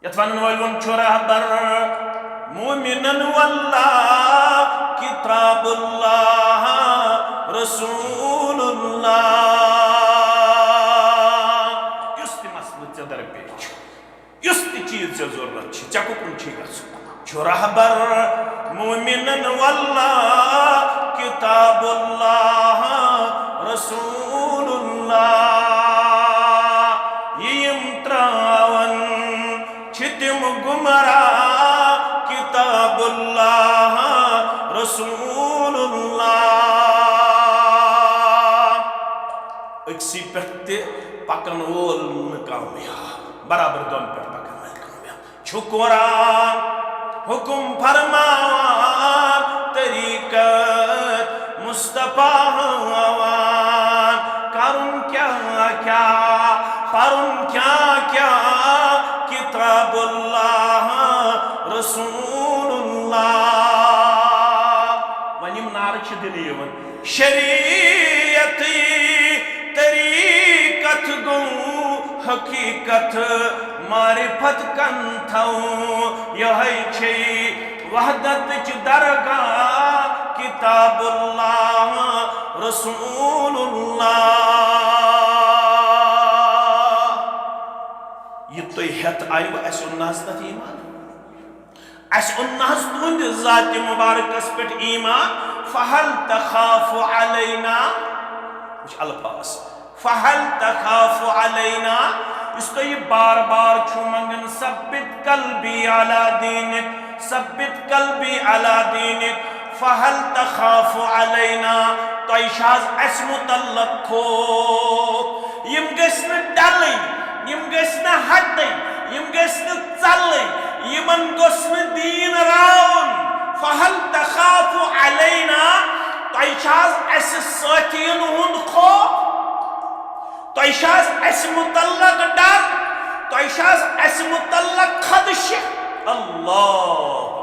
يتفنن Walloon رهبر مؤمنا والله كتاب الله رسول الله يستي مسلت در پیچ يستي چیز ضرورت چھ چکو کن چھ گژھو چھ رهبر مؤمنا والله كتاب الله رسول الله یم تراون چھتم گمرا کتاب اللہ رسول اللہ اکسی پہتے پکن وول کامیاب برابر دون پر پکن وول کامیاب چھو قرآن حکم فرمان طریقت مصطفیٰ ہوان کرن کیا کیا پرن کیا کیا کتاب اللہ رسول اللہ ونیم نارچ دلیون شریعتی طریقت گو حقیقت معرفت کن تھو یہ چھے وحدت چ درگاہ کتاب اللہ رسول اللہ یہ تو ہت آئی وہ ایسے انہاز تت ایمان ایسے انہاز تند ذات مبارک اس پٹ ایمان فہل تخاف علینا کچھ الفاظ فہل تخاف علینا اس کو یہ بار بار چھو منگن ثبت قلبی علی دینک ثبت قلبی علی دینک فہل تخاف علینا تو ایشاز اس متعلق کھو یم گسن ڈالی یم گسن ہٹی یم گسن چلی یمن گسن دین راون فہل تخاف علینا تو ایشاز اس ساتین ہند کھو تو ایشاز اس متعلق ڈر تو ایشاز اس متعلق خدش اللہ